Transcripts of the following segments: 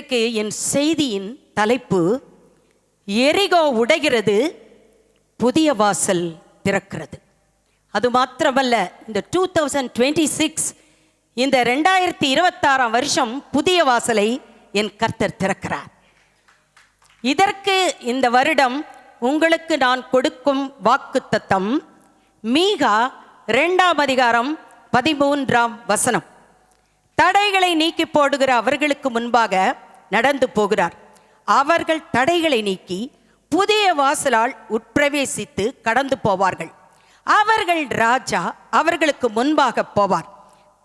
இன்றைக்கு என் செய்தியின் தலைப்பு எரிகோ உடைகிறது, புதிய வாசல் திறக்கிறது. அது மாத்திரமல்ல, இந்த 2026 இந்த 2026 வருஷம் புதிய வாசலை என் கர்த்தர் திறக்கிறார். இதற்கு இந்த வருடம் உங்களுக்கு நான் கொடுக்கும் வாக்குத்தத்தம் மீகா 2:13 தடைகளை நீக்கி போடுகிற அவர்களுக்கு முன்பாக நடந்து போகிறார். அவர்கள் தடைகளை நீக்கி புதிய வாசலால் உட்பிரவேசித்து கடந்து போவார்கள். அவர்கள் ராஜா அவர்களுக்கு முன்பாக போவார்.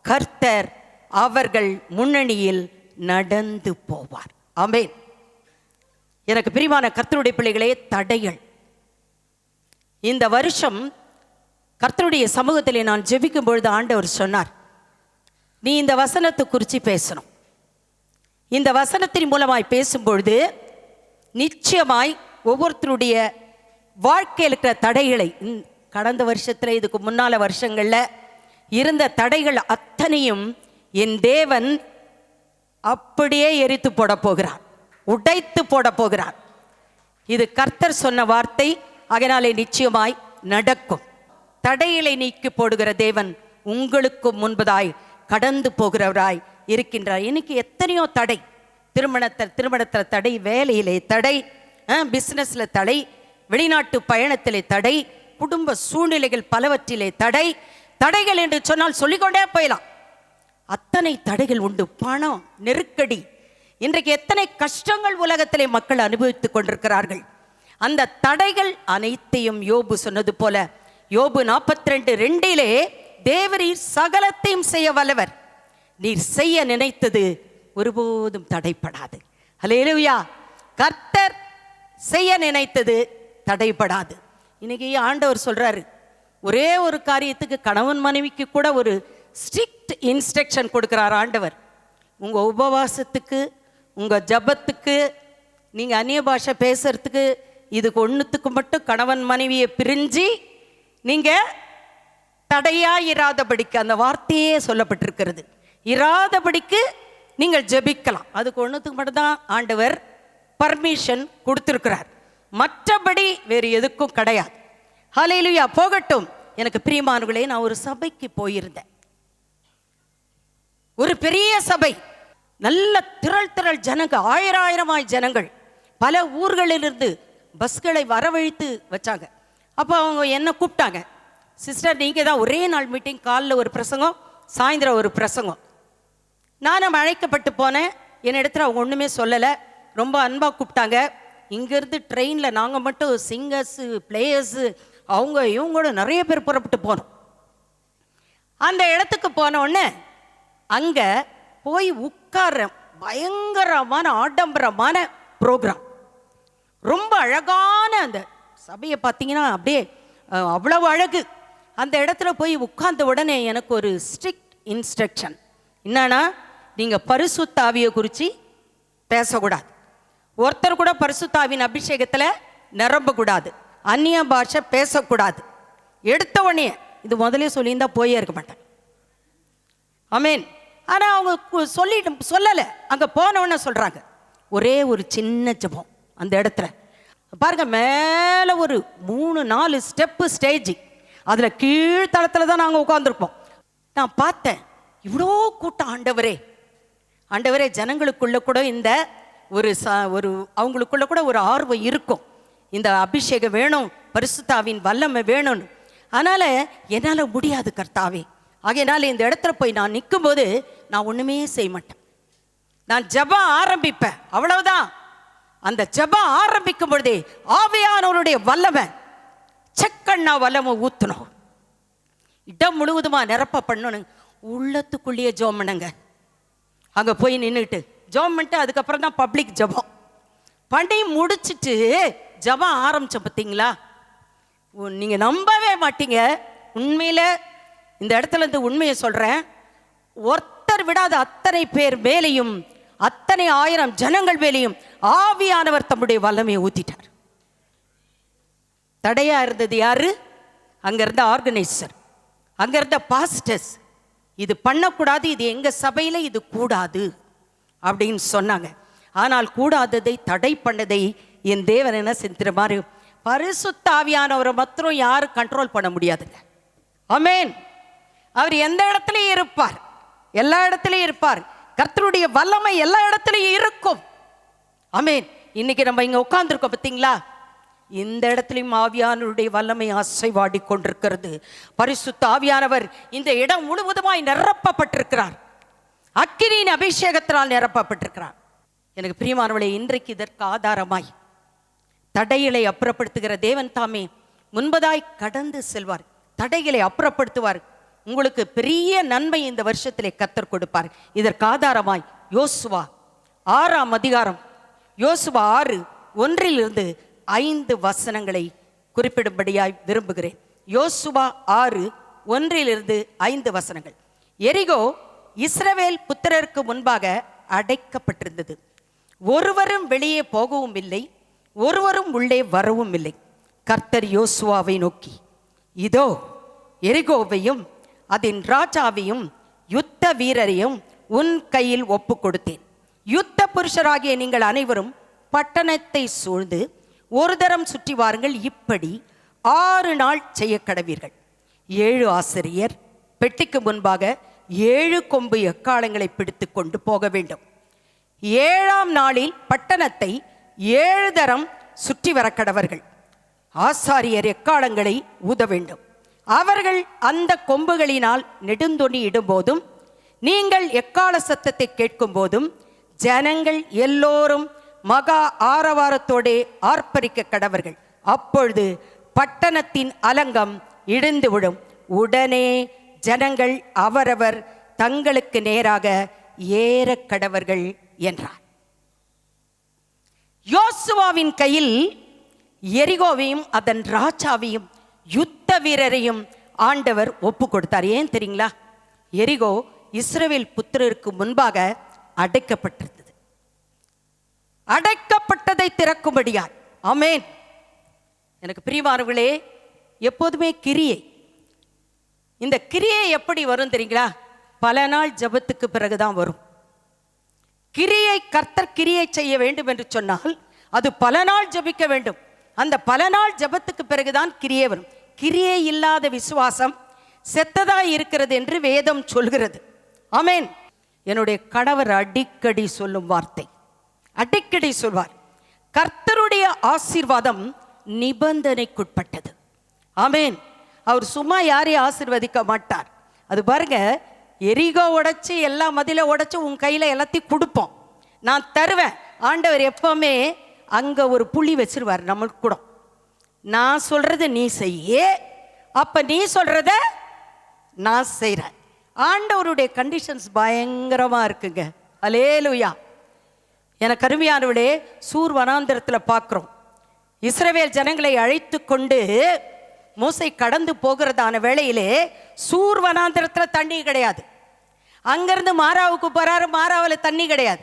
கர்த்தர் அவர்கள் முன்னணியில் நடந்து போவார். ஆமென். எனக்கு பிரியமான கர்த்தருடைய பிள்ளைகளே, தடைகள் இந்த வருஷம் கர்த்தருடைய சமூகத்திலே நான் ஜெபிக்கும் பொழுது ஆண்டவர் சொன்னார், நீ இந்த வசனத்தை குறித்து பேசணும். இந்த வசனத்தின் மூலமாய் பேசும்பொழுது நிச்சயமாய் ஒவ்வொருத்தருடைய வாழ்க்கையில் இருக்கிற தடைகளை, கடந்த வருஷத்தில் இதுக்கு முன்னால வருஷங்களில் இருந்த தடைகள் அத்தனையும் என் தேவன் அப்படியே எரித்து போட போகிறார், உடைத்து போட போகிறார். இது கர்த்தர் சொன்ன வார்த்தை, அதனாலே நிச்சயமாய் நடக்கும். தடைகளை நீக்கி போடுகிற தேவன் உங்களுக்கு முன்பதாய் கடந்து போகிறவராய் இருக்கின்றார். இன்னைக்கு எத்தனையோ தடை, திருமணத்தில் தடை, வேலையிலே தடை, பிஸ்னஸ்ல தடை, வெளிநாட்டு பயணத்திலே தடை, குடும்ப சூழ்நிலைகள் பலவற்றிலே தடை. தடைகள் என்று சொன்னால் சொல்லிக்கொண்டே போயலாம். அத்தனை தடைகள் உண்டு. பணம், நெருக்கடி, இன்றைக்கு எத்தனை கஷ்டங்கள் உலகத்திலே மக்கள் அனுபவித்துக் கொண்டிருக்கிறார்கள். அந்த தடைகள் அனைத்தையும் யோபு சொன்னது போல, யோபு 42:2 தேவரீர் சகலத்தையும் செய்ய வல்லவர், நீர் செய்ய நினைத்தது ஒருபோதும் தடைப்படாது. அல்லேலூயா. கர்த்தர் செய்ய நினைத்தது தடைப்படாது. இன்னைக்கு ஆண்டவர் சொல்றாரு, ஒரே ஒரு காரியத்துக்கு கணவன் மனைவிக்கு கூட ஒரு ஸ்ட்ரிக்ட் இன்ஸ்ட்ரக்ஷன் கொடுக்கிறார் ஆண்டவர். உங்க உபவாசத்துக்கு, உங்க ஜபத்துக்கு, நீங்க அந்நிய பாஷை பேசுறதுக்கு, இதுக்கு ஒன்றுத்துக்கு மட்டும் கணவன் மனைவியை பிரிஞ்சு நீங்க தடையா இராதபடிக்கு, அந்த வார்த்தையே சொல்லப்பட்டிருக்கிறது, இராதபடிக்கு நீங்கள் ஜெபிக்கலாம். அதுக்கு ஒன்றுத்துக்கு மட்டும்தான் ஆண்டவர் பர்மிஷன் கொடுத்திருக்கிறார், மற்றபடி வேறு எதுக்கும் கிடையாது. ஹல்லேலூயா. போகட்டும். எனக்கு பிரியமானவர்களே, நான் ஒரு சபைக்கு போயிருந்தேன். ஒரு பெரிய சபை, நல்ல திரள் ஜனங்க, ஆயிரமாய் ஜனங்கள், பல ஊர்களிலிருந்து பஸ்களை வரவழைத்து வச்சாங்க. அப்போ அவங்க என்ன கூப்பிட்டாங்க, சிஸ்டர் நீங்கள் தான் ஒரே நாள் மீட்டிங், காலைல ஒரு பிரசங்கம், சாயந்தரம் ஒரு பிரசங்கம். நானும் அழைக்கப்பட்டு போனேன். என் இடத்துல அவங்க ஒன்றுமே சொல்லலை, ரொம்ப அன்பாக கூப்பிட்டாங்க. இங்கேருந்து ட்ரெயினில் நாங்கள் மட்டும் சிங்கர்ஸு, பிளேயர்ஸு, அவங்க இவங்களோட நிறைய பேர் புறப்பட்டு போனோம். அந்த இடத்துக்கு போனோடனே அங்கே போய் உட்கார, பயங்கரமான ஆடம்பரமான ப்ரோக்ராம், ரொம்ப அழகான அந்த சபையை பார்த்தீங்கன்னா அப்படியே அவ்வளவு அழகு. அந்த இடத்துல போய் உட்கார்ந்த உடனே எனக்கு ஒரு ஸ்ட்ரிக்ட் இன்ஸ்ட்ரக்ஷன் என்னன்னா, நீங்கள் பரிசுத்த ஆவியை குறித்து பேசக்கூடாது, ஒருத்தர் கூட பரிசுத்த ஆவியின் அபிஷேகத்தில் நிரம்பக்கூடாது, அந்நிய பாஷை பேசக்கூடாது. எடுத்த உடனே, இது முதலே சொல்லியிருந்தா போயே இருக்க மாட்டேன். ஆமேன். ஆனால் அவங்க சொல்லலை. அங்கே போனவொன்னே சொல்கிறாங்க, ஒரே ஒரு சின்ன ஜெபம். அந்த இடத்துல பாருங்க, மேலே ஒரு 3-4 ஸ்டெப்பு ஸ்டேஜ், அதில் கீழ்த்தளத்தில் தான் நாங்கள் உட்காந்துருப்போம். நான் பார்த்தேன், இவ்வளோ கூட்டம். ஆண்டவரே, ஜனங்களுக்குள்ள கூட இந்த ஒரு அவங்களுக்குள்ள கூட ஒரு ஆர்வம் இருக்கும், இந்த அபிஷேகம் வேணும், பரிசுத்தாவின் வல்லமை வேணும்னு. அதனால் என்னால் முடியாது கர்த்தாவே. ஆகையினால இந்த இடத்துல போய் நான் நிற்கும்போது நான் ஒன்றுமே செய்ய மாட்டேன், நான் ஜெபம் ஆரம்பிப்பேன், அவ்வளவுதான். அந்த ஜெபம் ஆரம்பிக்கும் பொழுதே ஆவியானவருடைய வல்லமை, செக்கண்ணா வல்லமை ஊற்றணும், இடம் முழுவதுமா நிரப்ப பண்ணணும். உள்ளத்துக்குள்ளேயே ஜெபம் பண்ணுங்க. அங்கே போய் நின்றுட்டு ஜெபம் பண்ணிட்டு அதுக்கப்புறம் தான் பப்ளிக் ஜெபம் பண்ணி முடிச்சுட்டு ஜெபம் ஆரம்பிச்ச பார்த்தீங்களா, நீங்கள் நம்பவே மாட்டீங்க. உண்மையில் இந்த இடத்துல இருந்து உண்மையை சொல்கிறேன், ஒருத்தர் விடாத அத்தனை பேர் மேலேயும், அத்தனை 1000 ஜனங்கள் மேலேயும் ஆவியானவர் தம்முடைய வல்லமையை ஊத்திட்டார். தடையா இருந்தது யாரு? அங்க இருந்த ஆர்கனைசர், அங்க இருந்த பாஸ்டர்ஸ். இது பண்ணக்கூடாது, இது எங்க சபையில இது கூடாது அப்படின்னு சொன்னாங்க. ஆனால் கூடாததை தடை பண்ணதை என் தேவன் என்ன செஞ்சிற மாதிரி பரிசுத்த ஆவியானவரை மாத்திரம் யாரும் கண்ட்ரோல் பண்ண முடியாதுங்க. ஆமென். அவர் எந்த இடத்துலையும் இருப்பார், எல்லா இடத்துலையும் இருப்பார். கர்த்தருடைய வல்லமை எல்லா இடத்துலையும் இருக்கும். ஆமென். இன்னைக்கு நம்ம இங்க உட்கார்ந்துருக்கோம் பார்த்தீங்களா, இந்த இடத்துலையும் ஆவியானவருடைய வல்லமை அசைவாடி கொண்டிருக்கிறது. பரிசுத்த ஆவியானவர் இந்த இடம் முழுவதுமாய் நிரப்பப்பட்டிருக்கிறார். அக்கினியின் அபிஷேகத்தினால் நிரப்பப்பட்டிருக்கிறார். எனக்கு பிரியமானவளே, இன்றைக்கு இதற்கு ஆதாரமாய் தடைகளை அப்புறப்படுத்துகிற தேவன் தாமே முன்பதாய் கடந்து செல்வார், தடைகளை அப்புறப்படுத்துவார். உங்களுக்கு பெரிய நன்மை இந்த வருஷத்திலே கர்த்தர் கொடுப்பார். இதற்கு ஆதாரமாய் யோசுவா 6ஆம் அதிகாரம், யோசுவா 6:1-5 வசனங்களை குறிப்பிடும்படியாய் விரும்புகிறேன். யோசுவா 6:1-5 வசனங்கள். எரிகோ இஸ்ரவேல் புத்திரருக்கு முன்பாக அடைக்கப்பட்டிருந்தது. ஒருவரும் வெளியே போகவும் இல்லை, ஒருவரும் உள்ளே வரவும் இல்லை. கர்த்தர் யோசுவாவை நோக்கி, இதோ எரிகோவையும் அதன் ராஜாவையும் யுத்த வீரரையும் உன் கையில் ஒப்பு கொடுத்தேன். யுத்த புருஷராகிய நீங்கள் அனைவரும் பட்டணத்தை சூழ்ந்து ஒரு தரம் சுற்றி வாருங்கள். இப்படி 6 நாள் செய்ய கடவீர்கள். 7 ஆசிரியர் பெட்டிக்கு முன்பாக 7 கொம்பு எக்காளங்களை பிடித்து கொண்டு போக வேண்டும். 7ஆம் நாளில் பட்டணத்தை 7 தரம் சுற்றி வர கடவர்கள். ஆசாரியர் எக்காளங்களை ஊத வேண்டும். அவர்கள் அந்த கொம்புகளினால் நெடுந்தொனி இடும்போதும் நீங்கள் எக்கால சத்தத்தை கேட்கும் போதும் ஜனங்கள் எல்லோரும் மகா ஆரவாரத்தோடே ஆர்ப்பரிக்க கடவர்கள். அப்பொழுது பட்டணத்தின் அலங்கம் இடிந்து விடும். உடனே ஜனங்கள் அவரவர் தங்களுக்கு நேராக ஏற கடவர்கள் என்றார். யோசுவாவின் கையில் எரிகோவையும் அதன் ராஜாவையும் யுத்த வீரரையும் ஆண்டவர் ஒப்பு கொடுத்தார். ஏன் தெரியுங்களா? எரிகோ இஸ்ரவேல் புத்திரருக்கு முன்பாக அடைக்கப்பட்டிருந்தது. அடைக்கப்பட்டதை திறக்கும்படியார். ஆமென். எனக்கு பிரியமானவர்களே, எப்போதுமே கிரியை, இந்த கிரியை எப்படி வரும் தெரியுங்களா? பல நாள் ஜபத்துக்கு பிறகுதான் வரும். கிரியை கர்த்தர் கிரியை செய்ய வேண்டும் என்று சொன்னால் அது பல நாள் ஜபிக்க வேண்டும். அந்த பல நாள் ஜபத்துக்கு பிறகுதான் கிரியை வரும். கிரியை இல்லாத விசுவாசம் செத்ததாய் இருக்கிறது என்று வேதம் சொல்கிறது. ஆமென். என்னுடைய கணவர் அடிக்கடி சொல்லும் வார்த்தை, அடிக்கடி சொல்வார், கர்த்தருடைய ஆசீர்வாதம் நிபந்தனைக்குட்பட்டது. ஆமென். அவர் சும்மா யாரையும் ஆசீர்வதிக்க மாட்டார். அது பாருங்க, எரிகோ உடைச்சு எல்லா மதில உடைச்சு உன் கையில எல்லாத்தையும் கொடுப்போம், நான் தருவேன். ஆண்டவர் எப்பவுமே அங்க ஒரு புள்ளி வச்சிருவார் நம்மளுக்கு கூட. நான் சொல்றத நீ செய்ய, அப்ப நீ சொல்றத நான் செய்றேன். ஆண்டவருடைய கண்டிஷன்ஸ் பயங்கரமா இருக்குங்க. அல்லேலூயா. எனக்கு அருமையானவளே, சூர் வனாந்திரத்தில் பார்க்குறோம். இஸ்ரவேல் ஜனங்களை அழைத்து கொண்டு மோசே கடந்து போகிறதான வேளையிலே சூர் வனாந்திரத்தில் தண்ணி கிடையாது. அங்கிருந்து மாராவுக்கு போறாரு, மாராவில் தண்ணி கிடையாது.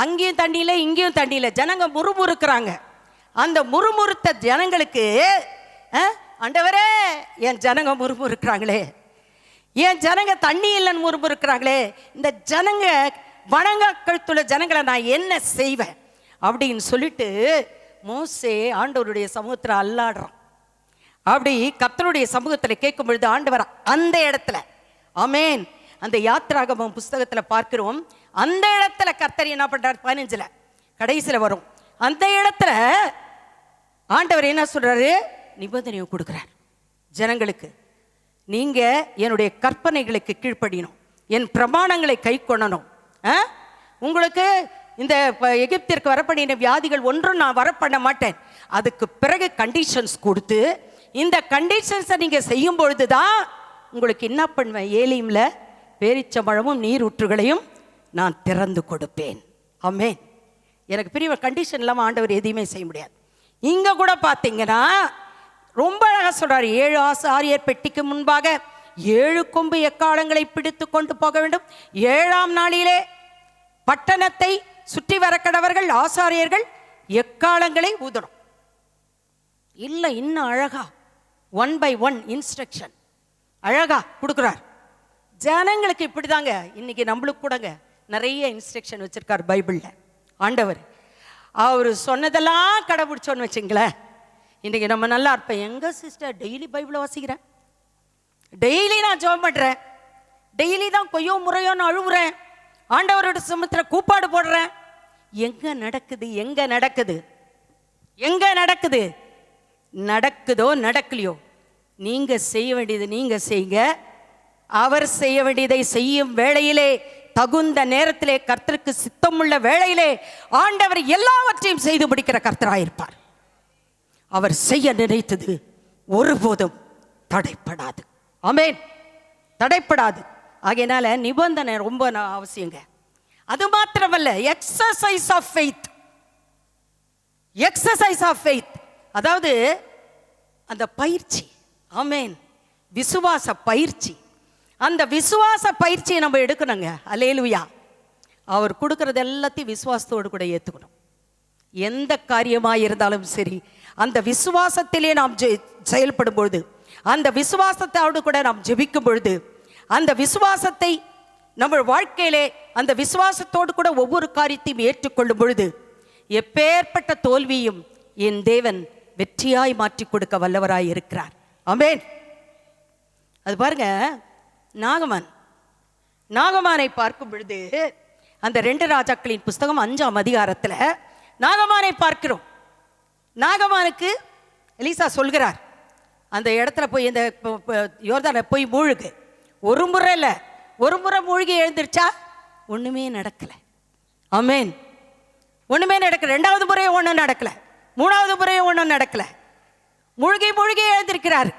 அங்கேயும் தண்ணியில் இங்கேயும் தண்ணியில் ஜனங்க முறுமுறுக்கிறாங்க. அந்த முறுமுறுத்த ஜனங்களுக்கு, ஆண்டவரே என் ஜனங்க முறுமுறுக்கிறாங்களே, என் ஜனங்க தண்ணி இல்லைன்னு முறுமுறுக்கிறாங்களே, இந்த ஜனங்க வணங்கத்துள்ள ஜனங்களை நான் என்ன செய்வேன் அப்படின்னு சொல்லிட்டு மோசே ஆண்டவருடைய சமூகத்தில் அல்லாடுறான். அப்படி கர்த்தருடைய சமூகத்தில் கேட்கும் பொழுது ஆண்டவர் அந்த இடத்துல, ஆமென், அந்த யாத்திராகமம் புஸ்தகத்தில் பார்க்கிறோம், அந்த இடத்துல கர்த்தர் என்ன பண்றார்? 15 கடைசியில் வரும். அந்த இடத்துல ஆண்டவர் என்ன சொல்றாரு? நிபந்தனையை கொடுக்கிறார் ஜனங்களுக்கு. நீங்க என்னுடைய கற்பனைகளுக்கு கீழ்ப்படியணும், என் பிரமாணங்களை கை கொள்ளணும். உங்களுக்கு இந்த எகிப்திற்கு வரப்படின வியாதிகள் ஒன்றும் நான் வரப்பண்ண மாட்டேன். அதுக்கு பிறகு கண்டிஷன்ஸ் கொடுத்து, இந்த கண்டிஷன்ஸை நீங்க செய்யும் பொழுதுதான் உங்களுக்கு என்ன பண்ணுவேன்? ஏலிம்ல பேரிச்சம்பழமும் நீர் ஊற்றுகளையும் நான் திறந்து கொடுப்பேன். ஆமென். எனக்கு பெரிய கண்டிஷன் இல்லாமல் ஆண்டவர் எதையுமே செய்ய முடியாது. இங்க கூட பார்த்தீங்கன்னா ரொம்ப அழகா சொல்றாரு, 7 ஆசாரியர் பெட்டிக்கு முன்பாக 7 கொம்பு எக்காளங்களை பிடித்து கொண்டு போக வேண்டும். 7ஆம் நாளிலே பட்டணத்தை சுற்றி வர கடவர்கள். ஆசாரியர்கள் எக்காளங்களை ஊதணும். இல்லை, இன்னும் அழகா 1 by 1 இன்ஸ்ட்ரக்ஷன் அழகா கொடுக்குறார் ஜனங்களுக்கு. இப்படிதாங்க இன்னைக்கு நம்மளுக்கு கூடங்க நிறைய இன்ஸ்ட்ரக்ஷன் வச்சிருக்கார் பைபிள்ல. ஆண்டவர். அவர் சொன்னதெல்லாம் கடைபிடிச்சோன்னு வச்சுங்களேன், இன்றைக்கி நம்ம நல்லா இருப்பேன். எங்க சிஸ்டர் டெய்லி பைபிளை வாசிக்கிறேன், டெய்லி நான் ஜெபம் பண்ணுறேன், டெய்லி தான் கொய்யோ முறையோன்னு அழுவுறேன், ஆண்டவரோட சமூகத்தில் கூப்பாடு போடுறேன். எங்க நடக்குது? எங்க நடக்குது? எங்க நடக்குது? நடக்குதோ நடக்கலையோ, நீங்க செய்ய வேண்டியது நீங்க செய்யுங்க. அவர் செய்ய வேண்டியதை செய்யும் வேளையிலே, தகுந்த நேரத்திலே, கர்த்தருக்கு சித்தமுள்ள வேளையிலே ஆண்டவர் எல்லாவற்றையும் செய்து முடிக்கிற கர்த்தராயிருப்பார். அவர் செய்ய நினைத்தது ஒருபோதும் தடைப்படாது. ஆமென். தடைப்படாது. ஆகையினால நிபந்தனை ரொம்ப அவசியங்க. அது மாத்திரமல்ல, exercise of faith. Exercise of faith, அதாவது அந்த பயிற்சி. ஆமென். விசுவாச பயிற்சி. அந்த விசுவாச பயிற்சியை நம்ம எடுக்கணுங்க. அல்லேலூயா. அவர் கொடுக்கறது எல்லாத்தையும் விசுவாசத்தோடு கூட ஏற்றுக்கணும். எந்த காரியமாக இருந்தாலும் சரி, அந்த விசுவாசத்திலே நாம் செயல்படும் பொழுது, அந்த விசுவாசத்தோடு கூட நாம் ஜெபிக்கும் பொழுது, அந்த விசுவாசத்தை நம்ம வாழ்க்கையிலே அந்த விசுவாசத்தோடு கூட ஒவ்வொரு காரியத்தையும் ஏற்றுக்கொள்ளும் பொழுது, எப்பேற்பட்ட தோல்வியும் என் தேவன் வெற்றியாய் மாற்றி கொடுக்க வல்லவராய் இருக்கிறார். ஆமென். அது பாருங்க, நாகமானை பார்க்கும் பொழுது, அந்த 2 ராஜாக்களின் புஸ்தகம் 5ஆம் அதிகாரத்தில் நாகமானை பார்க்கிறோம். நாகமானுக்கு எலிசா சொல்கிறார், அந்த இடத்துல போய் இந்த யோர்தானை போய் மூழ்கு. ஒரு முறை இல்லை, ஒரு முறை மூழ்கி எழுந்திருச்சா ஒண்ணுமே நடக்கலை. ஆமென். ஒண்ணுமே நடக்கல. 2வது முறையும் ஒன்றும் நடக்கல, 3வது முறையும் ஒன்றும் நடக்கல. மூழ்கி மூழ்கி எழுந்திருக்கிறார்.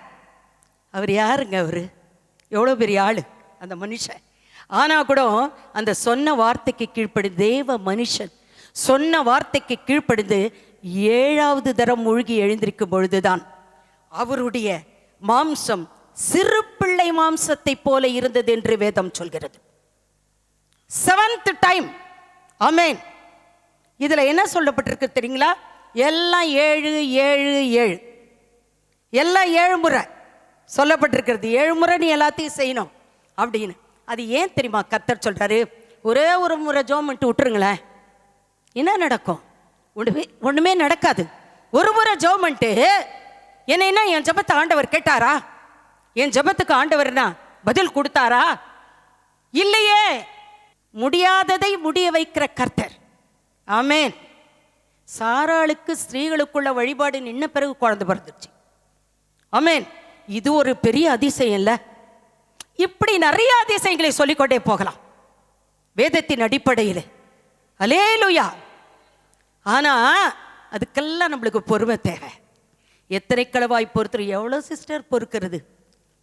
அவர் யாருங்க? அவர் எவ்வளோ பெரிய ஆளு அந்த மனுஷன். ஆனால் கூட அந்த சொன்ன வார்த்தைக்கு கீழ்ப்படிந்து, தேவ மனுஷன் சொன்ன வார்த்தைக்கு கீழ்ப்படிந்து 7வது தரம் மூழ்கி எழுந்திருக்கும் பொழுதுதான் அவருடைய மாம்சம் சிறு பிள்ளை மாம்சத்தை போல இருந்தது என்று வேதம் சொல்கிறது. 7th time. ஆமென். இதுல என்ன சொல்லப்பட்டிருக்கு தெரியுங்களா? எல்லாம் 7 7 7, எல்லாம் 7 முறை சொல்லப்பட்டிருக்கிறது. 7 முறை நீ எல்லாத்தையும் செய்யணும் அப்படின்னு. அது ஏன் தெரியுமா? கர்த்தர் சொல்றாரு, ஒரே ஒரு முறை ஜெபம் பண்ணிட்டு விட்டுருங்களேன், என்ன நடக்கும்? ஒண்ணுமே நடக்காது. ஒரு முறை ஜெபம் பண்ணிட்டு என்ன என் ஜெபத்தை ஆண்டவர் கேட்டாரா? என் ஜெபத்துக்கு ஆண்டவர்னா பதில் கொடுத்தாரா? இல்லையே. முடியாததை முடிய வைக்கிற கர்த்தர். ஆமென். சாராளுக்கு ஸ்திரீகளுக்குள்ள வழிபாடு நின்ன பிறகு குழந்தை பிறந்துச்சு. ஆமென். இது ஒரு பெரிய அதிசயம் இல்ல? இப்படி நிறைய அதிசயங்களை சொல்லிக்கொண்டே போகலாம் வேதத்தின் அடிப்படையில். அல்லேலூயா. ஆனா அதுக்கெல்லாம் நம்மளுக்கு பொறுமை தேவை. எத்தனை களவாய் பொறுத்துரு. எவ்வளோ சிஸ்டர் பொறுக்கிறது?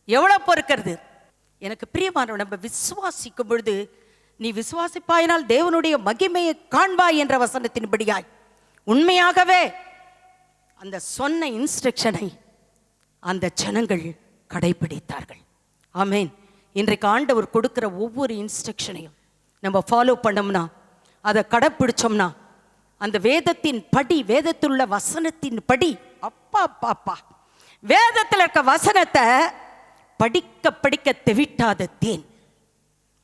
எவ்வளோ பொறுக்கிறது? எனக்கு பிரியமானவன், நம்ம விசுவாசிக்கும் பொழுது, நீ விசுவாசிப்பாயினால் தேவனுடைய மகிமையை காண்பாய் என்ற வசனத்தின்படியாய் உண்மையாகவே அந்த சொன்ன இன்ஸ்ட்ரக்ஷனை அந்த ஜனங்கள் கடைபிடித்தார்கள். ஆமென். இன்றைக்கு ஆண்டவர் கொடுக்கிற ஒவ்வொரு இன்ஸ்ட்ரக்ஷனையும் நம்ம ஃபாலோ பண்ணோம்னா, அதை கடைப்பிடிச்சோம்னா, அந்த வேதத்தின் படி, வேதத்தில் உள்ள வசனத்தின் படி, அப்பா பாப்பா, வேதத்தில் இருக்க வசனத்தை படிக்க படிக்க தெவிட்டாத தேன்.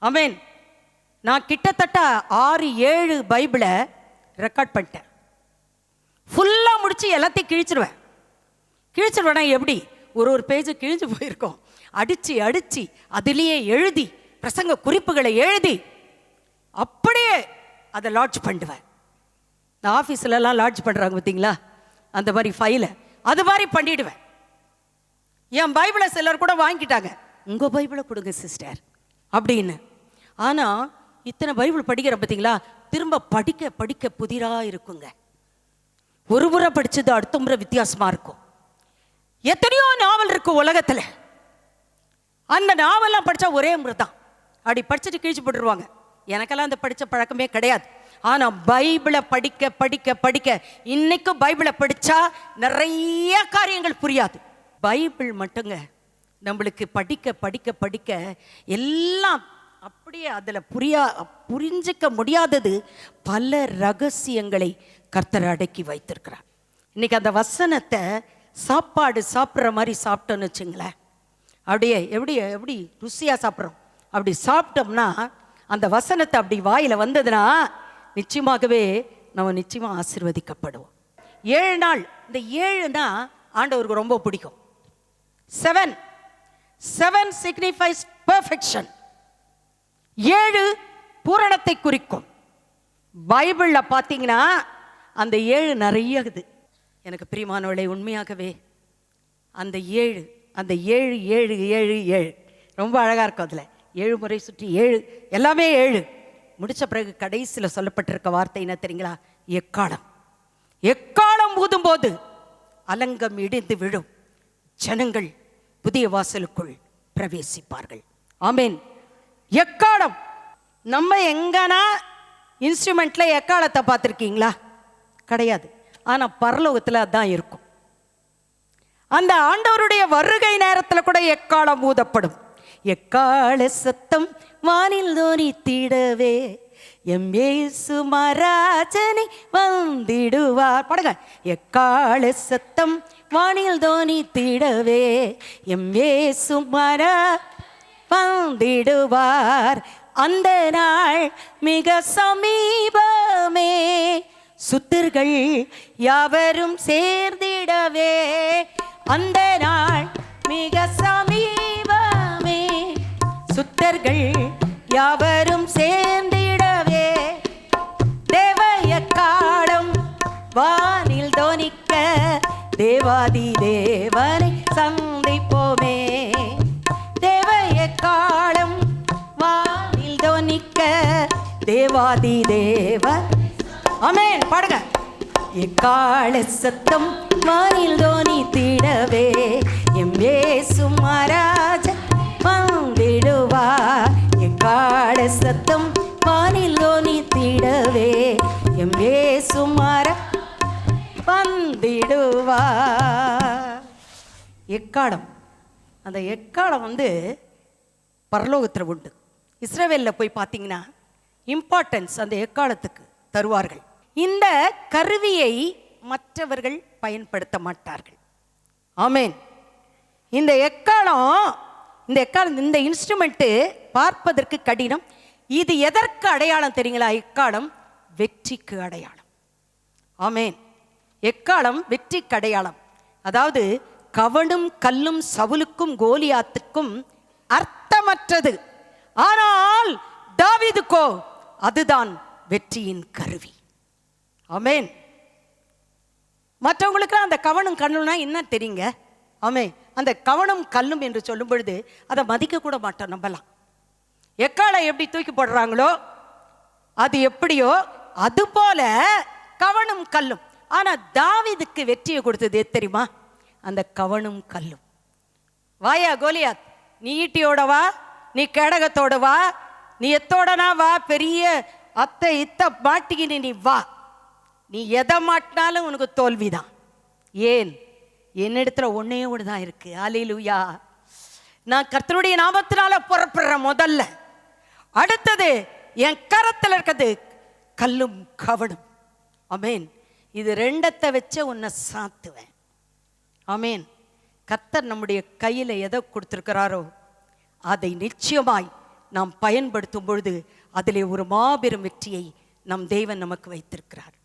ஆமென். நான் கிட்டத்தட்ட 6 7 பைபிளை ரெக்கார்ட் பண்ணிட்டேன். ஃபுல்லாக முடிச்சு எல்லாத்தையும் கிழிச்சிருவேனா? எப்படி? ஒரு பேஜ் கிழிஞ்சு போயிருக்கோம். அடிச்சு அதுலேயே எழுதி, பிரசங்க குறிப்புகளை எழுதி அப்படியே அதை லாட்ஜ் பண்ணுவேன். இந்த ஆஃபீஸ்லலாம் லாட்ஜ் பண்ணுறாங்க பார்த்தீங்களா, அந்த மாதிரி ஃபைலை அது மாதிரி பண்ணிடுவேன். என் பைபிளை சிலர் கூட வாங்கிட்டாங்க, உங்கள் பைபிளை கொடுங்க சிஸ்டர் அப்படின்னு. ஆனால் இத்தனை பைபிள் படிக்கிற பார்த்தீங்களா, திரும்ப படிக்க படிக்க புதிராக இருக்குங்க. ஒரு முறை படித்தது அடுத்த முறை வித்தியாசமாக இருக்கும். எத்தனையோ நாவல் இருக்கு உலகத்தில். அந்த நாவல்லாம் படித்தா ஒரே முறை தான், அப்படி படிச்சுட்டு கிழிச்சு போட்டுருவாங்க. எனக்கெல்லாம் அந்த படித்த பழக்கமே கிடையாது. ஆனால் பைபிளை படிக்க படிக்க படிக்க, இன்னைக்கும் பைபிளை படித்தா நிறைய காரியங்கள் புரியாது. பைபிள் மட்டுங்க நம்மளுக்கு படிக்க படிக்க படிக்க எல்லாம் அப்படியே அதில் புரிஞ்சிக்க முடியாதது பல ரகசியங்களை கர்த்தர் அடக்கி வைத்திருக்கிறார். இன்னைக்கு அந்த வசனத்தை சாப்பாடு சாப்பிட்ற மாதிரி சாப்பிட்டோன்னு வச்சுங்களேன், அப்படியே எப்படி ருசியாக சாப்பிட்றோம். அப்படி சாப்பிட்டோம்னா, அந்த வசனத்தை அப்படி வாயில் வந்ததுன்னா நிச்சயமாகவே நம்ம நிச்சயமாக ஆசீர்வதிக்கப்படுவோம். 7 நாள், இந்த 7னா ஆண்டவருக்கு ரொம்ப பிடிக்கும். 7 signifies perfection. 7 பூரணத்தை குறிக்கும். பைபிளில் பார்த்தீங்கன்னா அந்த 7 நிறைய இருக்குது. எனக்கு பிரியமானவளே, உண்மையாகவே அந்த 7 7 7 7 7 ரொம்ப அழகாக இருக்கும். அதில் 7 முறை சுற்றி 7 எல்லாமே 7 முடித்த பிறகு கடைசியில் சொல்லப்பட்டிருக்க வார்த்தை என்ன தெரியுங்களா? எக்காலம். எக்காலம் ஊதும்போது அலங்கம் இடிந்து விழும், ஜனங்கள் புதிய வாசலுக்குள் பிரவேசிப்பார்கள். ஆமேன். எக்காலம். நம்ம எங்கன்னா இன்ஸ்ட்ருமெண்ட்ல எக்காலத்தை பார்த்துருக்கீங்களா? கிடையாது. ஆனால் பரலோகத்தில் அதான் இருக்கும். அந்த ஆண்டவருடைய வருகை நேரத்தில் கூட எக்காலம் ஊதப்படும். எக்கால சத்தம் வானில் தோனித்திடவே எம் இயேசு மராஜனே வந்திடுவார். பாடுங்க. எக்கால சத்தம் வானில் தோனித்திடவே எம் இயேசு வந்திடுவார். அந்த நாள் மிக சமீபமே, சுத்தர்கள் யாவரும் சேர்ந்திடவே. அந்த நாள் மிக சமீபமே, சுத்தர்கள் யாவரும் சேர்ந்திடவே. தேவ எக்காலம் வானில் தோனிக்க தேவாதி தேவனை சந்திப்போமே. தேவ எக்காலம் வானில் தோனிக்க தேவாதி தேவன். ஆமென். பாடுங்க. எக்கால சத்தம் வானில் தோனித்திடவே எம் இயேசு மராஜன் வந்திடுவார். எக்கால சத்தம் வானில் தோனித்திடவே எம் இயேசு வந்திடுவார். எக்காலம். அந்த எக்காலம் பரலோகத்தில் உண்டு. இஸ்ரவேலில் போய் பார்த்தீங்கன்னா இம்பார்ட்டன்ஸ் அந்த எக்காலத்துக்கு தருவார்கள். இந்த கருவியை மற்றவர்கள் பயன்படுத்த மாட்டார்கள். ஆமேன். இந்த எக்காலம் இந்த இன்ஸ்ட்ருமெண்ட்டு பார்ப்பதற்கு கடினம். இது எதற்கு அடையாளம் தெரியுங்களா? எக்காலம் வெற்றிக்கு அடையாளம். ஆமேன். எக்காலம் வெற்றிக்கு அடையாளம். அதாவது கவனும் கல்லும் சவுலுக்கும் கோலியாத்துக்கும் அர்த்தமற்றது, ஆனால் தாவீதுக்கோ அதுதான் வெற்றியின் கருவி. ஆமேன். மற்றவங்களுக்கு அந்த கவனும் கல்லும்னா என்ன தெரியுங்க? ஆமேன். அந்த கவனும் கல்லும் என்று சொல்லும் பொழுது அதை மதிக்க கூட மாட்டோம். நம்பலாம். எக்காலை எப்படி தூக்கி போடுறாங்களோ அது எப்படியோ அது போல கவனும் கல்லும். ஆனா தாவீதுக்கு வெற்றியை கொடுத்தது தெரியுமா? அந்த கவனும் கல்லும். வாயா கோலியாத், நீ ஈட்டியோட வா, நீ கேடகத்தோட வா, நீ எத்தோடனா வா, பெரிய அத்தை இத்த மாட்டிக்கின்னு நீ வா, நீ எதை மாட்டினாலும் உனக்கு தோல்விதான். ஏன்? என்னிடத்துல ஒன்னே ஒன்று தான் இருக்கு. அல்லேலூயா. நான் கர்த்தருடைய நாமத்தினால புறப்படுறேன் முதல்ல. அடுத்தது என் கரத்தில் இருக்கிறது கல்லும் கவனும். ஆமேன். இது ரெண்டத்தை வச்ச உன்னை சாத்துவேன். ஆமேன். கர்த்தர் நம்முடைய கையில் எதை கொடுத்திருக்கிறாரோ அதை நிச்சயமாய் நாம் பயன்படுத்தும் பொழுது அதிலே ஒரு மாபெரும் வெற்றியை நம் தேவன் நமக்கு வைத்திருக்கிறார்.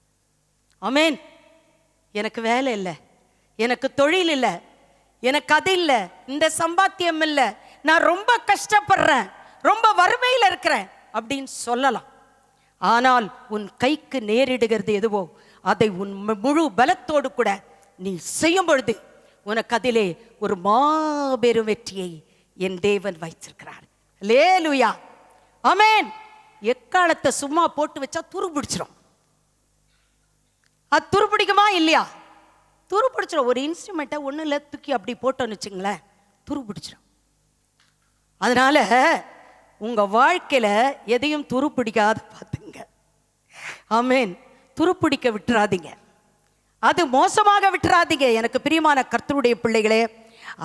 ஆமேன். எனக்கு வேலை இல்லை, எனக்கு தொழில் இல்லை, எனக்கு அது இல்லை, இந்த சம்பாத்தியம் இல்லை, நான் ரொம்ப கஷ்டப்படுறேன், ரொம்ப வறுமையில் இருக்கிறேன் அப்படின்னு சொல்லலாம். ஆனால் உன் கைக்கு நேரிடுகிறது எதுவோ அதை உன் முழு பலத்தோடு கூட நீ செய்யும் பொழுது உனக்கு அதிலே ஒரு மாபெரும் வெற்றியை என் தேவன் வைத்திருக்கிறார். அல்லேலூயா. ஆமென். எக்காலத்தை சும்மா போட்டு வச்சா துரு பிடிச்சிடும். அது துரு பிடிக்குமா இல்லையா? துரு பிடிச்சிடும். ஒரு இன்ஸ்ட்ருமெண்ட்டை ஒன்றும் இல்லை தூக்கி அப்படி போட்டோன்னு வச்சுங்களேன், துரு பிடிச்சிடும். அதனால உங்க வாழ்க்கையில எதையும் துரு பிடிக்காத பார்த்துங்க. ஆமேன். துரு பிடிக்க விட்டுறாதீங்க, அது மோசமாக விட்டுறாதீங்க. எனக்கு பிரியமான கர்த்தருடைய பிள்ளைகளே,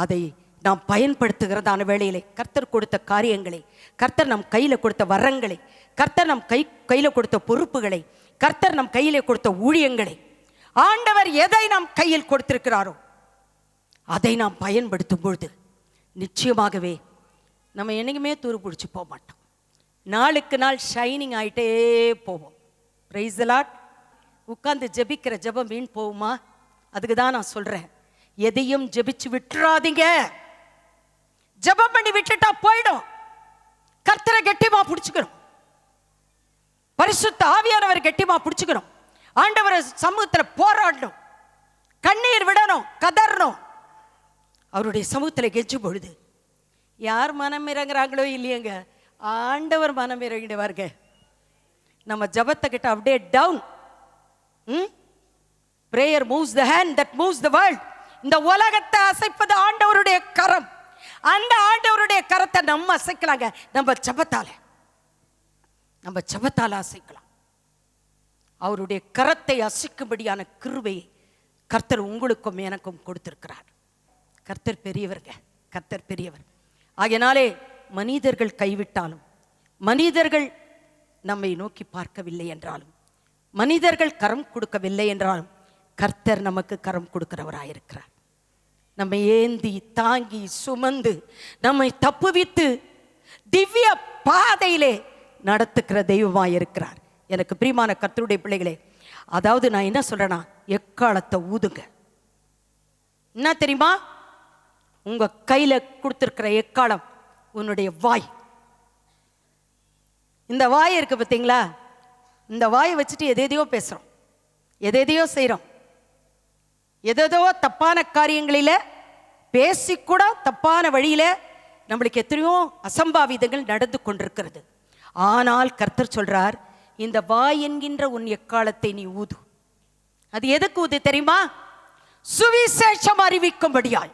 அதை நாம் பயன்படுத்துகிறதான வேளையிலே கர்த்தர் கொடுத்த காரியங்களை, கர்த்தர் நம் கையில் கொடுத்த வரங்களை, கர்த்தர் நம் கையில் கொடுத்த பொறுப்புகளை, கர்த்தர் நம் கையிலே கொடுத்த ஊழியங்களை, ஆண்டவர் எதை நம் கையில் கொடுத்திருக்கிறாரோ அதை நாம் பயன்படுத்தும் பொழுது நிச்சயமாகவே நம்ம என்னைக்குமே துரு பிடிச்சி போக மாட்டோம். நாளுக்கு நாள் ஷைனிங் ஆகிட்டே போவோம். Praise the Lord. உட்கார்ந்து ஜெபிக்கிற ஜெபம் வீண் போகுமா? அதுக்கு தான் நான் சொல்றேன், எதையும் ஜெபிச்சு விட்டுறாதீங்க. ஜெபம் பண்ணி விட்டுட்டா போயிடும். கர்த்தரை கெட்டிமா பிடிச்சுக்கணும், பரிசுத்த ஆவியானவர் கெட்டிமா பிடிச்சுக்கணும், ஆண்டவரை சமூகத்தில் போராடணும், கண்ணீர் விடணும், கதறணும். அவருடைய சமூகத்தில் கெஞ்சு பொழுது யார் மனம் இறங்குறாங்களோ இல்லையங்க, ஆண்டவர் மனம் இறங்கிடுவாருங்க. நம்ம ஜபத்தை கிட்ட அப்படியே down. prayer moves the hand that moves the world. இந்த உலகத்தை அசைப்பது ஆண்டவருடைய கரம். அந்த ஆண்டவருடைய கரத்தை நம்ம அசைக்கலாங்க. நம்ம ஜபத்தால அசைக்கலாம். அவருடைய கரத்தை அசைக்கும்படியான கிருபையை கர்த்தர் உங்களுக்கும் எனக்கும் கொடுத்திருக்கிறார். கர்த்தர் பெரியவர்ங்க, கர்த்தர் பெரியவர். ஆகையினாலே மனிதர்கள் கைவிட்டாலும், மனிதர்கள் நம்மை நோக்கி பார்க்கவில்லை என்றாலும், மனிதர்கள் கரம் கொடுக்கவில்லை என்றாலும், கர்த்தர் நமக்கு கரம் கொடுக்கிறவராயிருக்கிறார். நம்மை ஏந்தி தாங்கி சுமந்து நம்மை தப்புவித்து திவ்ய பாதையிலே நடத்துகிற தெய்வமாயிருக்கிறார். எனக்கு பிரியமான கர்த்தருடைய பிள்ளைகளே, அதாவது நான் என்ன சொல்றேன்னா, எக்காலத்தை ஊதுங்க. என்ன தெரியுமா? உங்க கையில கொடுத்திருக்கிற எக்காலம் உன்னுடைய வாய். இந்த வாய் இருக்கு பார்த்தீங்களா? இந்த வாயை வச்சுட்டு எதையோ பேசுறோம், எதையோ செய்யறோம், எதோ தப்பான காரியங்களில பேசிக்கூட தப்பான வழியில நம்மளுக்கு எத்தனையோ அசம்பாவிதங்கள் நடந்து கொண்டிருக்கிறது. ஆனால் கர்த்தர் சொல்றார், இந்த வாய் என்கின்ற உன் எக்காலத்தை நீ ஊது. அது எதுக்கு ஊது தெரியுமா? சுவிசேஷம் அறிவிக்கும்படியாய்.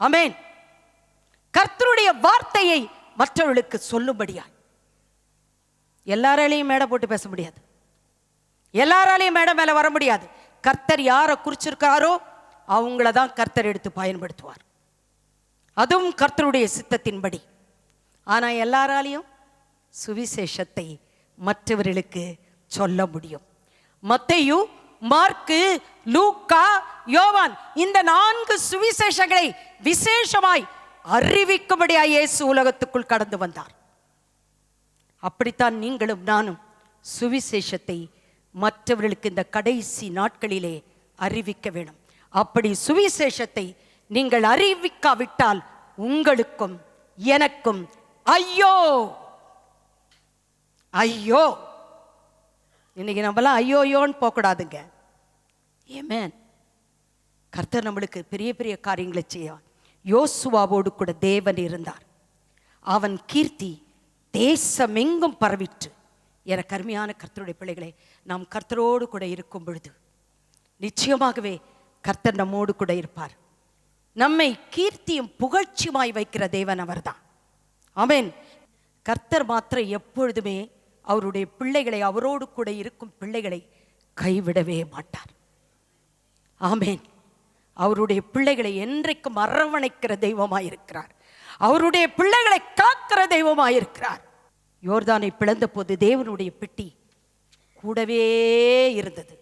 ஆமென். கர்த்தருடைய வார்த்தையை மற்றவர்களுக்கு சொல்லும்படியாய். எல்லாராலையும் மேடை போட்டு பேச முடியாது, எல்லாராலையும் மேடை மேல வர முடியாது. கர்த்தர் யாரை குறிச்சிருக்காரோ அவங்கள தான் கர்த்தர் எடுத்து பயன்படுத்துவார், அதுவும் கர்த்தருடைய சித்தத்தின்படி. ஆனா எல்லாராலையும் சுவிசேஷத்தை மற்றவர்களுக்கு சொல்ல முடியும். மத்தேயு, மார்க்கு, லூக்கா, யோவான், இந்த 4 சுவிசேஷங்களை விசேஷமாய் அறிவிக்கும்படியாய் இயேசு உலகத்துக்குள் கடந்து வந்தார். அப்படித்தான் நீங்களும் நானும் சுவிசேஷத்தை மற்றவர்களுக்கு இந்த கடைசி நாட்களிலே அறிவிக்க வேண்டும். அப்படி சுவிசேஷத்தை நீங்கள் அறிவிக்காவிட்டால் உங்களுக்கும் எனக்கும் ஐயோ ஐயோ. இன்னைக்கு நம்மளாம் ஐயோயோன்னு போகக்கூடாதுங்க. ஆமென். கர்த்தர் நம்மளுக்கு பெரிய பெரிய காரியங்களை செய்வார். யோசுவாவோடு கூட தேவன் இருந்தார். அவன் கீர்த்தி தேசமெங்கும் பரவிற்று. எனக்கு அருமையான கர்த்தருடைய பிள்ளைகளே, நாம் கர்த்தரோடு கூட இருக்கும் பொழுது நிச்சயமாகவே கர்த்தர் நம்மோடு கூட இருப்பார். நம்மை கீர்த்தியும் புகழ்ச்சியுமாய் வைக்கிற தேவன் அவர்தான். ஆமென். கர்த்தர் மாத்திரம் எப்பொழுதுமே அவருடைய பிள்ளைகளை, அவரோடு கூட இருக்கும் பிள்ளைகளை கைவிடவே மாட்டார். ஆமென். அவருடைய பிள்ளைகளை என்றைக்கும் அரவணைக்கிற தெய்வமாயிருக்கிறார். அவருடைய பிள்ளைகளை காக்கிற தெய்வமாயிருக்கிறார். யோர்தானை பிளந்த போது தேவனுடைய பெட்டி கூடவே இருந்தது.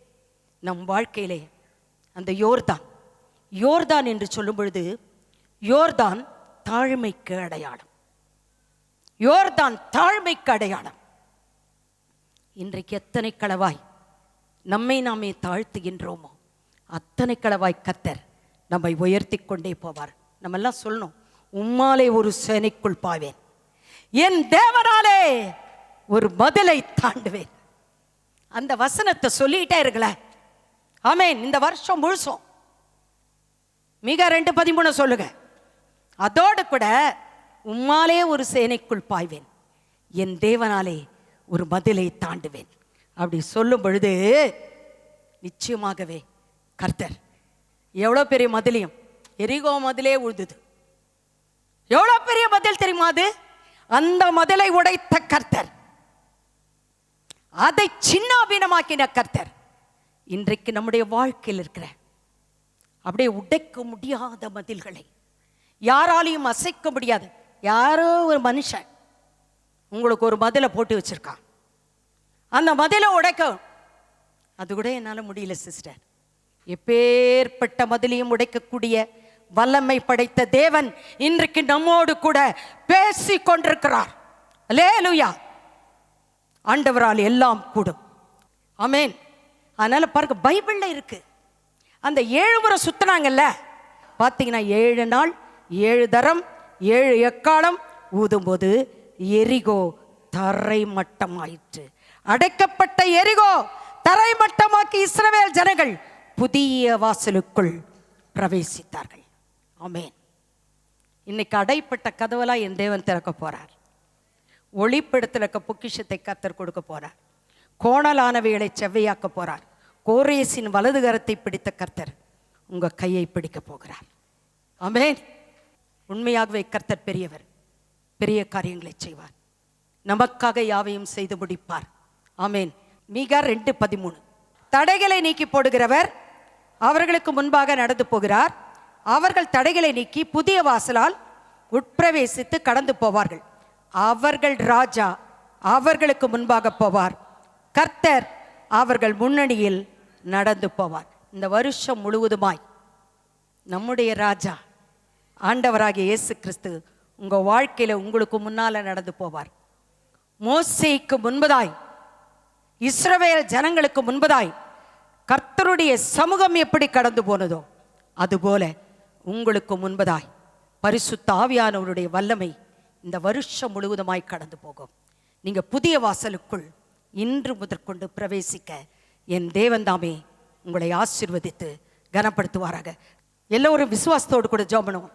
நம் வாழ்க்கையிலே அந்த யோர்தான் என்று சொல்லும் பொழுது, யோர்தான் தாழ்மைக்கு அடையாளம். யோர்தான் தாழ்மைக்கு அடையாளம். இன்றைக்கு எத்தனை களவாய் நம்மை நாமே தாழ்த்துகின்றோமோ அத்தனை களவாய் கர்த்தர் நம்மை உயர்த்தி கொண்டே போவார். நம்ம எல்லாம் சொல்லணும், உம்மாலே ஒரு சேனைக்குள் பாவேன், என் தேவனாலே ஒரு மதிலை தாண்டுவேன். அந்த வசனத்தை சொல்லிட்டே இருக்கல. ஆமென். இந்த வருஷம் முழுசும் மிக 2:13 சொல்லுங்க. அதோடு கூட உம்மாலே ஒரு சேனைக்குள் பாய்வேன், என் தேவனாலே ஒரு மதிலை தாண்டுவேன். அப்படி சொல்லும் பொழுது நிச்சயமாகவே கர்த்தர் எவ்வளோ பெரிய மதிலையும், எரிகோ மதிலே உழுதுது. எவ்வளோ பெரிய மதில் தெரியுமா அது? அந்த மதிலை உடைத்த கர்த்தர், அதை சின்னாபீனமாக்கின கர்த்தர் இன்றைக்கு நம்முடைய வாழ்க்கையில் இருக்கிற அப்படியே உடைக்க முடியாத மதில்களை, யாராலையும் அசைக்க முடியாது. யாரோ ஒரு மனுஷன் உங்களுக்கு ஒரு மதிலை போட்டு வச்சிருக்கான், அந்த மதிலை உடைக்க அது கூட என்னால் முடியல சிஸ்டர். எப்பேற்பட்ட மதிலையும் உடைக்கக்கூடிய வல்லமை படைத்த தேவன் இன்றைக்கு நம்மோடு கூட பேசி கொண்டிருக்கிறார். அல்லேலூயா. ஆண்டவரால் எல்லாம் கூடும். ஆமென். அதனால பாருங்க, பைபிள்ல இருக்கு. அந்த 7 முறை சுத்தினாங்கல்ல, பார்த்தீங்கன்னா 7 நாள் 7 தரம் 7 எக்காலம் ஊதும்போது எரிகோ தரை மட்டமாயிற்று. அடைக்கப்பட்ட எரிகோ தரை மட்டமாக்கி இஸ்ரவேல் ஜனங்கள் புதிய வாசலுக்குள் பிரவேசித்தார்கள். ஆமென். இன்னைக்கு அடைப்பட்ட கதவெல்லாம் என் தேவன் திறக்க போறார். ஒளிப்படத்தில் இருக்க பொக்கிஷத்தை கர்த்தர் கொடுக்க போறார். கோணலானவைகளை செவ்வையாக்க போறார். கோரேசின் வலது கரத்தை பிடித்த கர்த்தர் உங்க கையை பிடிக்க போகிறார். ஆமென். உண்மையாகவே கர்த்தர் பெரியவர், பெரிய காரியங்களை செய்வார். நமக்காக யாவையும் செய்து முடிப்பார். ஆமென். மீகா 2:13. தடைகளை நீக்கி போடுகிறவர் அவர்களுக்கு முன்பாக நடந்து போகிறார். அவர்கள் தடைகளை நீக்கி புதிய வாசலால் உட்பிரவேசித்து கடந்து போவார்கள். அவர்கள் ராஜா அவர்களுக்கு முன்பாக போவார். கர்த்தர் அவர்கள் முன்னணியில் நடந்து போவார். இந்த வருஷம் முழுவதுமாய் நம்முடைய ராஜா ஆண்டவராகிய இயேசு கிறிஸ்து உங்க வாழ்க்கையில உங்களுக்கு முன்னால நடந்து போவார். மோசேக்கு முன்பதாய், இஸ்ரவேல் ஜனங்களுக்கு முன்பதாய் கர்த்தருடைய சமூகம் எப்படி கடந்து போனதோ அதுபோல உங்களுக்கு முன்பதாய் பரிசுத்த ஆவியானவருடைய வல்லமை இந்த வருஷம் முழுவதுமாய் கடந்து போகும். நீங்க புதிய வாசலுக்குள் இன்று முதற்கொண்டு பிரவேசிக்க என் தேவன் தாமே உங்களை ஆசீர்வதித்து கனப்படுத்துவாராக. எல்லோரும் விசுவாசத்தோடு கூட ஜெபம் பண்ணுவோம்.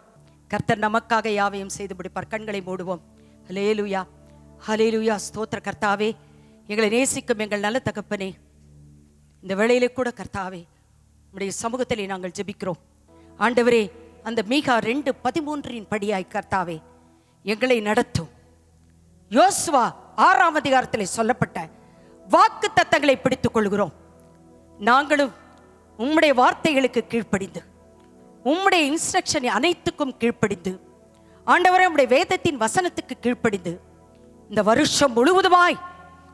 கர்த்தர் நமக்காக யாவையும் செய்து முடிப்பார். கண்களை மூடுவோம். ஹல்லேலூயா, ஹல்லேலூயா. ஸ்தோத்திர கர்த்தாவே, எங்களை நேசிக்கும் எங்கள் நல்ல தகப்பனே, இந்த வேளையிலே கூட கர்த்தாவே உம்முடைய சமூகத்திலே நாங்கள் ஜெபிக்கிறோம். ஆண்டவரே, அந்த மீகா 2:13 படியாய் கர்த்தாவே எங்களை நடத்தும். யோசுவா 6ஆம் அதிகாரத்திலே சொல்லப்பட்ட வாக்கு தத்தங்களை பிடித்துக் கொள்கிறோம். நாங்களும் உம்முடைய வார்த்தைகளுக்கு கீழ்ப்படிந்து, உம்முடைய இன்ஸ்ட்ரக்ஷன் அனைத்துக்கும் கீழ்ப்படிந்து, ஆண்டவரே உம்முடைய வேதத்தின் வசனத்துக்கு கீழ்ப்படிந்து இந்த வருஷம் முழுவதுமாய்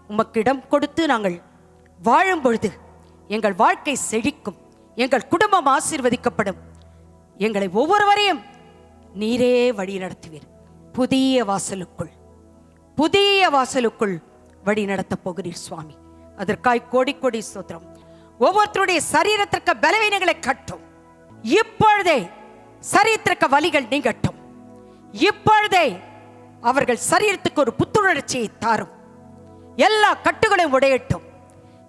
உமக்கு இடம் கொடுத்து நாங்கள் வாழும் பொழுது எங்கள் வாழ்க்கை செழிக்கும், எங்கள் குடும்பம் ஆசீர்வதிக்கப்படும். எங்களை ஒவ்வொருவரையும் நீரே வழி நடத்துவீர். புதிய வாசலுக்குள், புதிய வாசலுக்குள் வழி நடத்தப் போகிறீர் சுவாமி. அதற்காய் கோடி கோடி ஸ்தோத்திரம். ஒவ்வொருத்தருடைய சரீரத்திற்கு பலவீனங்களை கட்டும். இப்பொழுதே சரீரத்திற்கு வலிகள் நீங்கட்டும். இப்பொழுதே அவர்கள் சரீரத்துக்கு ஒரு புத்துணர்ச்சியை தாரும். எல்லா கட்டுகளையும் உடையட்டும்.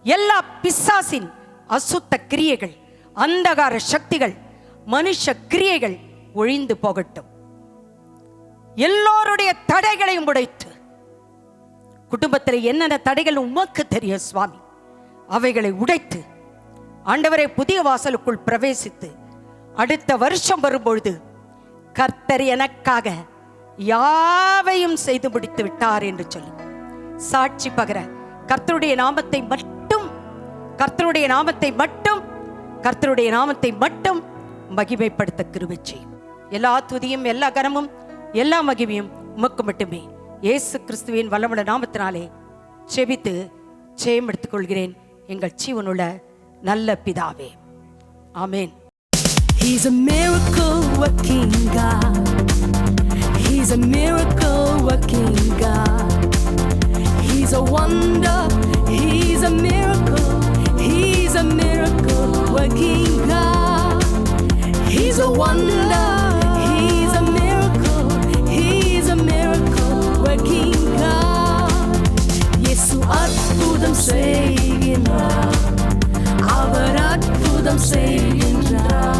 எல்லா பிசாசின் அசுத்த கிரியைகள், அந்தகார சக்திகள், மனுஷ கிரியைகள் ஒழிந்து போகட்டும். எல்லோருடைய தடைகளையும் உடைத்து, குடும்பத்தில் என்னென்ன தடைகள் உமக்கு தெரியும் சுவாமி, அவைகளை உடைத்து ஆண்டவரை புதிய வாசலுக்குள் பிரவேசித்து அடுத்த வருஷம் வரும்பொழுது கர்த்தர் எனக்காக யாவையும் செய்து முடித்து விட்டார் என்று சொல்லி சாட்சி பகர கர்த்தருடைய நாமத்தை மட்டும், கர்த்தருடைய நாமத்தை மட்டும், கர்த்தருடைய நாமத்தை மட்டும் மகிமைப்படுத்த கிருபை செய்யும். எல்லா துதியும், எல்லா கனமும், எல்லா மகிமையும் உமக்கு மட்டுமே. இயேசு கிறிஸ்துவின் வல்லமுள்ள நாமத்தினாலே செபித்து ஜெயம் எடுத்துக் கொள்கிறேன் எங்கள் ஜீவனுள்ள நல்ல பிதாவே. ஆமென். He's a miracle working God. He's a miracle working God. He's a wonder. He's a miracle. He's a miracle working God. He's a wonder. He's a miracle. He's a miracle working God. Yesu அற்புதம் செய்கின்றார். அவர் அற்புதம் செய்கின்றார்.